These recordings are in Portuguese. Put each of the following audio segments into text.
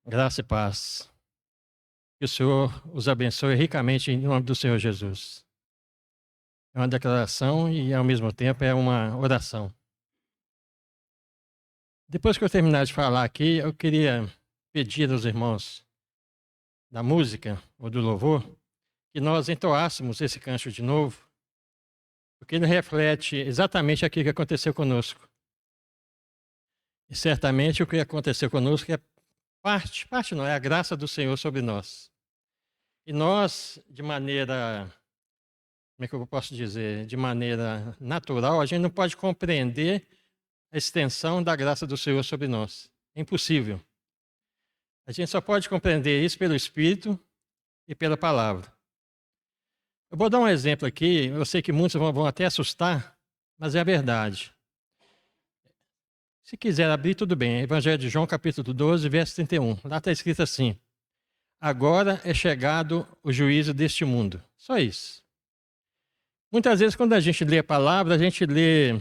Graça e paz. Que o Senhor os abençoe ricamente em nome do Senhor Jesus. É uma declaração e, ao mesmo tempo, é uma oração. Depois que eu terminar de falar aqui, eu queria pedir aos irmãos da música ou do louvor que nós entoássemos esse canto de novo, porque ele reflete exatamente aquilo que aconteceu conosco. E certamente o que aconteceu conosco é parte não, é a graça do Senhor sobre nós. E nós, de maneira, como é que eu posso dizer, de maneira natural, a gente não pode compreender a extensão da graça do Senhor sobre nós. É impossível. A gente só pode compreender isso pelo Espírito e pela palavra. Eu vou dar um exemplo aqui, eu sei que muitos vão até assustar, mas é a verdade. Se quiser abrir, tudo bem. Evangelho de João, capítulo 12, verso 31. Lá está escrito assim: agora é chegado o juízo deste mundo. Só isso. Muitas vezes, quando a gente lê a palavra, a gente lê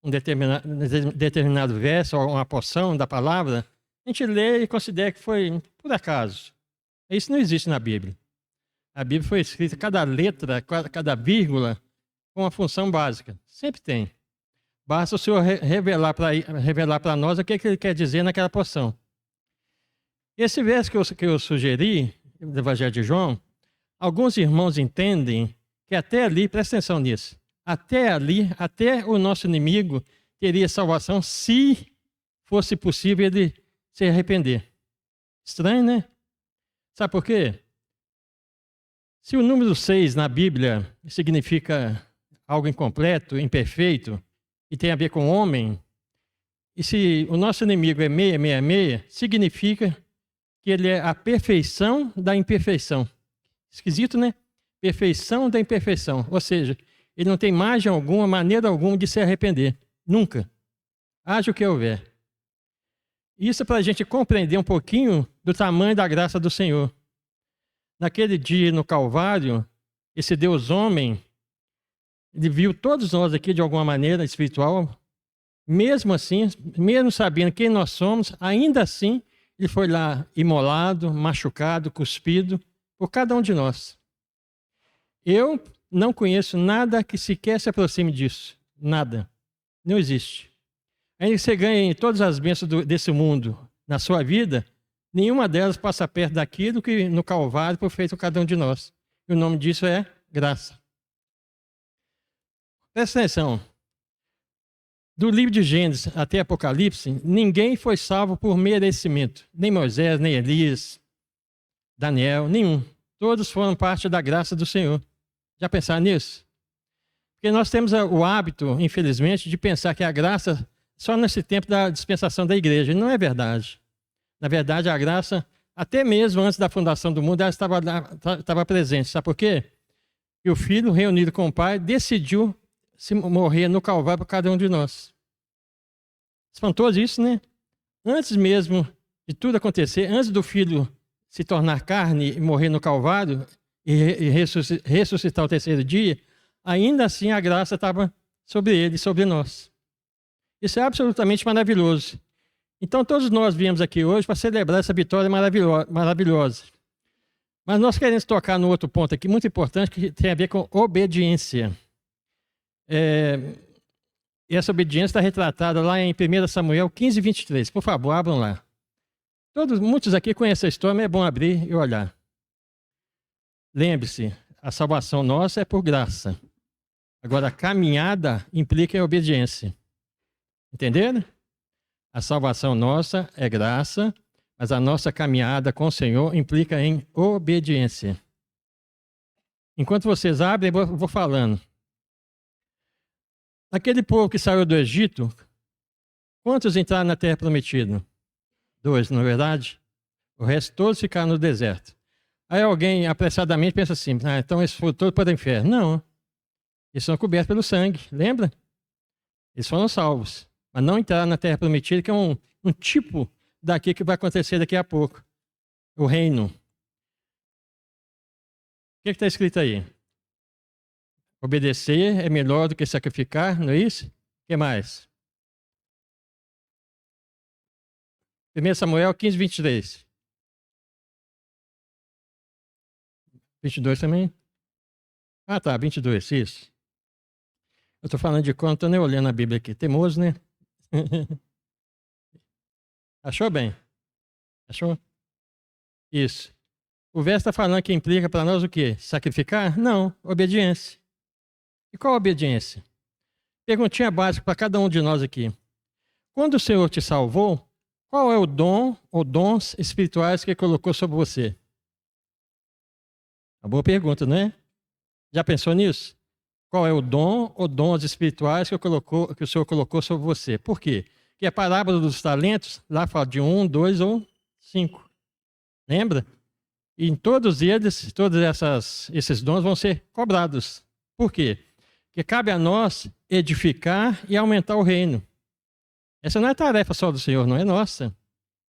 um determinado verso ou uma porção da palavra, a gente lê e considera que foi por acaso. Isso não existe na Bíblia. A Bíblia foi escrita, cada letra, cada vírgula, com uma função básica. Sempre tem. Basta o Senhor revelar para nós o que ele quer dizer naquela porção. Esse verso que eu sugeri, do Evangelho de João, alguns irmãos entendem que até ali, presta atenção nisso, até ali, até o nosso inimigo teria salvação se fosse possível ele se arrepender. Estranho, né? Sabe por quê? Se o número 6 na Bíblia significa algo incompleto, imperfeito, e tem a ver com homem, e se o nosso inimigo é 666, significa que ele é a perfeição da imperfeição. Esquisito, né? Perfeição da imperfeição. Ou seja, ele não tem margem alguma, maneira alguma de se arrepender. Nunca. Haja o que houver. Isso é para a gente compreender um pouquinho do tamanho da graça do Senhor. Naquele dia no Calvário, esse Deus homem, ele viu todos nós aqui de alguma maneira espiritual, mesmo assim, mesmo sabendo quem nós somos, ainda assim, ele foi lá imolado, machucado, cuspido por cada um de nós. Eu não conheço nada que sequer se aproxime disso. Nada. Não existe. Ainda que você ganhe todas as bênçãos desse mundo na sua vida, nenhuma delas passa perto daquilo que no Calvário foi feito a cada um de nós. E o nome disso é graça. Presta atenção. Do livro de Gênesis até Apocalipse, ninguém foi salvo por merecimento. Nem Moisés, nem Elias, Daniel, nenhum. Todos foram parte da graça do Senhor. Já pensaram nisso? Porque nós temos o hábito, infelizmente, de pensar que a graça só nesse tempo da dispensação da igreja. E não é verdade. Na verdade, a graça, até mesmo antes da fundação do mundo, ela estava presente. Sabe por quê? E o Filho, reunido com o Pai, decidiu se morrer no Calvário por cada um de nós. Espantoso isso, né? Antes mesmo de tudo acontecer, antes do Filho se tornar carne e morrer no Calvário e ressuscitar o terceiro dia, ainda assim a graça estava sobre ele e sobre nós. Isso é absolutamente maravilhoso. Então todos nós viemos aqui hoje para celebrar essa vitória maravilhosa. Mas nós queremos tocar no outro ponto aqui, muito importante, que tem a ver com obediência. E essa obediência está retratada lá em 1 Samuel 15, 23. Por favor, abram lá. Muitos aqui conhecem a história, mas é bom abrir e olhar. Lembre-se, a salvação nossa é por graça. Agora, a caminhada implica em obediência. Entenderam? A salvação nossa é graça, mas a nossa caminhada com o Senhor implica em obediência. Enquanto vocês abrem, eu vou falando. Aquele povo que saiu do Egito, quantos entraram na terra prometida? 2, não é verdade? O resto todos ficaram no deserto. Aí alguém apressadamente pensa assim, então eles foram todos para o inferno. Não, eles são cobertos pelo sangue, lembra? Eles foram salvos, mas não entraram na terra prometida, que é um tipo daquilo que vai acontecer daqui a pouco. O reino. O que está escrito aí? Obedecer é melhor do que sacrificar, não é isso? O que mais? 1 Samuel 15, 23. 22 também? Ah, tá, 22, isso. Eu estou falando de quando, estou nem olhando a Bíblia aqui. Teimoso, né? Achou bem? Achou? Isso. O verso está falando que implica para nós o quê? Sacrificar? Não, obediência. E qual a obediência? Perguntinha básica para cada um de nós aqui. Quando o Senhor te salvou, qual é o dom ou dons espirituais que Ele colocou sobre você? Uma boa pergunta, não é? Já pensou nisso? Qual é o dom ou dons espirituais que o Senhor colocou sobre você? Por quê? Porque a parábola dos talentos, lá fala de 1, 2 ou 5. Lembra? E em todos eles, esses dons vão ser cobrados. Por quê? Porque cabe a nós edificar e aumentar o reino. Essa não é tarefa só do Senhor, não é nossa.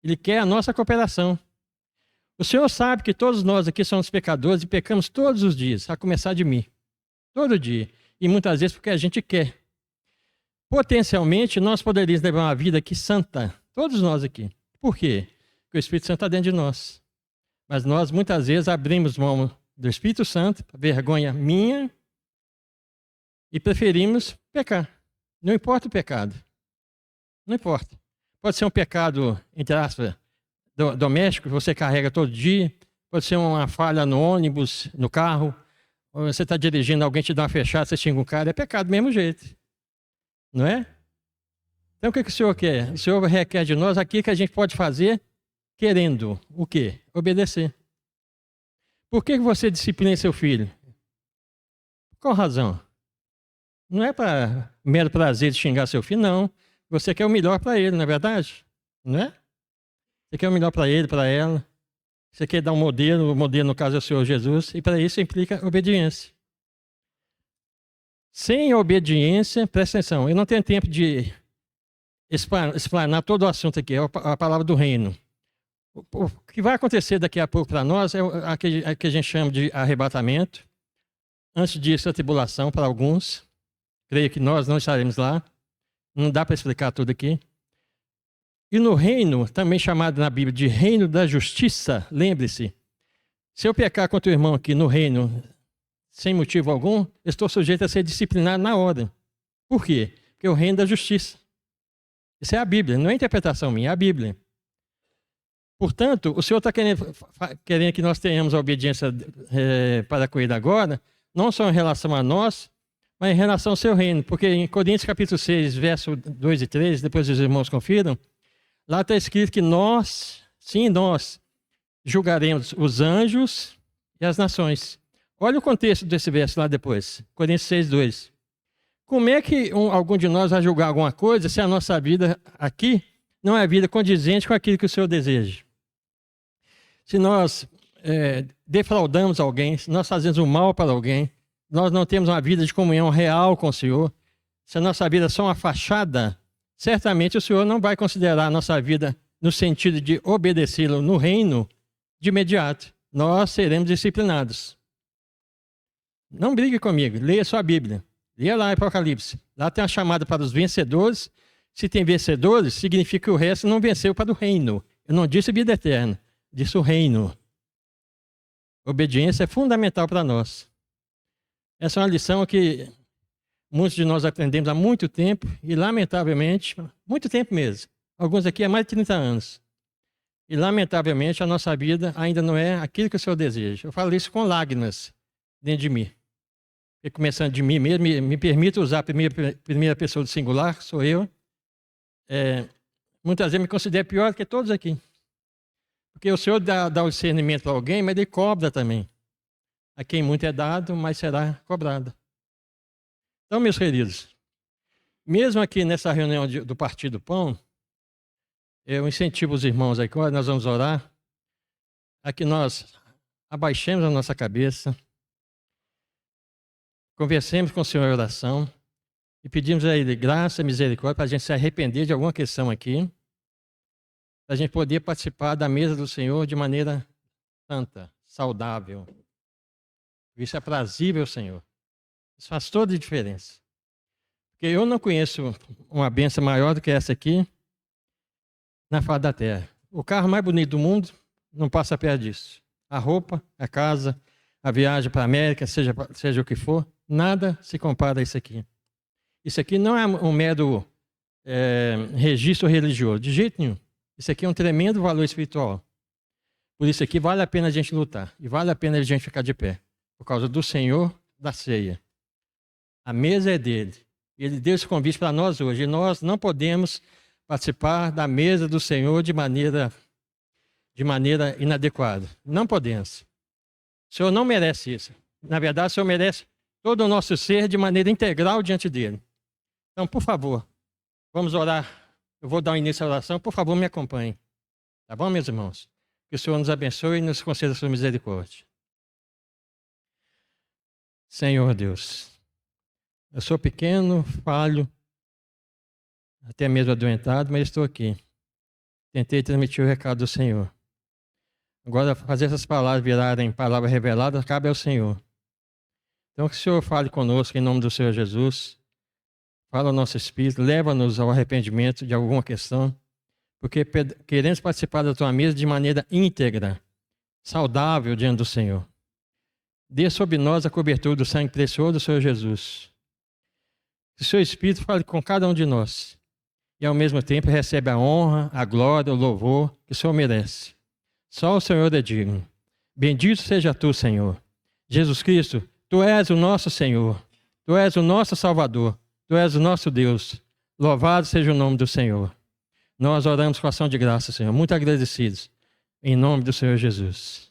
Ele quer a nossa cooperação. O Senhor sabe que todos nós aqui somos pecadores e pecamos todos os dias, a começar de mim. Todo dia. E muitas vezes porque a gente quer. Potencialmente, nós poderíamos levar uma vida aqui santa. Todos nós aqui. Por quê? Porque o Espírito Santo está dentro de nós. Mas nós, muitas vezes, abrimos mão do Espírito Santo, vergonha minha, e preferimos pecar. Não importa o pecado. Não importa. Pode ser um pecado, entre aspas, doméstico, que você carrega todo dia. Pode ser uma falha no ônibus, no carro. Ou você está dirigindo, alguém te dá uma fechada, você xinga um cara. É pecado do mesmo jeito. Não é? Então o que o Senhor quer? O Senhor requer de nós aquilo que a gente pode fazer querendo. O quê? Obedecer. Por que você disciplina seu filho? Qual razão? Não é para mero prazer de xingar seu filho, não. Você quer o melhor para ele, não é verdade? Não é? Você quer o melhor para ele, para ela. Você quer dar um modelo, o modelo no caso é o Senhor Jesus, e para isso implica obediência. Sem obediência, presta atenção, eu não tenho tempo de explanar todo o assunto aqui, é a palavra do reino. O que vai acontecer daqui a pouco para nós é a que a gente chama de arrebatamento. Antes disso, a tribulação para alguns. Creio que nós não estaremos lá. Não dá para explicar tudo aqui. E no reino, também chamado na Bíblia de reino da justiça, lembre-se, se eu pecar contra o irmão aqui no reino, sem motivo algum, eu estou sujeito a ser disciplinado na hora. Por quê? Porque é o reino da justiça. Isso é a Bíblia, não é interpretação minha, é a Bíblia. Portanto, o Senhor está querendo que nós tenhamos a obediência para com Ele agora, não só em relação a nós, mas em relação ao seu reino. Porque em Coríntios capítulo 6, verso 2 e 3, depois os irmãos confiram, lá está escrito que nós, sim, nós, julgaremos os anjos e as nações. Olha o contexto desse verso lá depois, Coríntios 6, 2. Como é que algum de nós vai julgar alguma coisa se a nossa vida aqui não é vida condizente com aquilo que o Senhor deseja? Se nós defraudamos alguém, se nós fazemos um mal para alguém, nós não temos uma vida de comunhão real com o Senhor, se a nossa vida é só uma fachada, certamente o Senhor não vai considerar a nossa vida no sentido de obedecê-lo no reino de imediato. Nós seremos disciplinados. Não brigue comigo, leia sua Bíblia. Leia lá em Apocalipse. Lá tem a chamada para os vencedores. Se tem vencedores, significa que o resto não venceu para o reino. Eu não disse vida eterna, disse o reino. Obediência é fundamental para nós. Essa é uma lição que muitos de nós aprendemos há muito tempo e, lamentavelmente, muito tempo mesmo. Alguns aqui há mais de 30 anos. E, lamentavelmente, a nossa vida ainda não é aquilo que o Senhor deseja. Eu falo isso com lágrimas dentro de mim. E começando de mim mesmo, me permito usar a primeira pessoa do singular, sou eu. Muitas vezes me considero pior do que todos aqui. Porque o Senhor dá o discernimento para alguém, mas Ele cobra também. A quem muito é dado, mais será cobrado. Então, meus queridos, mesmo aqui nessa reunião do Partido Pão, eu incentivo os irmãos aqui, nós vamos orar, a que nós abaixemos a nossa cabeça, conversemos com o Senhor em oração e pedimos a Ele graça e misericórdia para a gente se arrepender de alguma questão aqui, para a gente poder participar da mesa do Senhor de maneira santa, saudável. Isso é aprazível, Senhor. Isso faz toda a diferença. Porque eu não conheço uma bênção maior do que essa aqui na face da terra. O carro mais bonito do mundo não passa perto disso. A roupa, a casa, a viagem para a América, seja o que for, nada se compara a isso aqui. Isso aqui não é um mero registro religioso, de jeito nenhum. Isso aqui é um tremendo valor espiritual. Por isso aqui vale a pena a gente lutar. E vale a pena a gente ficar de pé. Por causa do Senhor da ceia. A mesa é dele. Ele deu esse convite para nós hoje. E nós não podemos participar da mesa do Senhor de maneira inadequada. Não podemos. O Senhor não merece isso. Na verdade, o Senhor merece todo o nosso ser de maneira integral diante dele. Então, por favor, vamos orar. Eu vou dar o início à oração. Por favor, me acompanhe. Tá bom, meus irmãos? Que o Senhor nos abençoe e nos conceda a sua misericórdia. Senhor Deus, eu sou pequeno, falho, até mesmo adoentado, mas estou aqui. Tentei transmitir o recado do Senhor. Agora, fazer essas palavras virarem palavras reveladas, cabe ao Senhor. Então, que o Senhor fale conosco em nome do Senhor Jesus. Fala ao nosso espírito, leva-nos ao arrependimento de alguma questão, porque queremos participar da tua mesa de maneira íntegra, saudável diante do Senhor. Dê sobre nós a cobertura do sangue precioso do Senhor Jesus. Que o seu Espírito fale com cada um de nós. E ao mesmo tempo recebe a honra, a glória, o louvor que o Senhor merece. Só o Senhor é digno. Bendito seja tu, Senhor. Jesus Cristo, tu és o nosso Senhor. Tu és o nosso Salvador. Tu és o nosso Deus. Louvado seja o nome do Senhor. Nós oramos com ação de graça, Senhor. Muito agradecidos. Em nome do Senhor Jesus.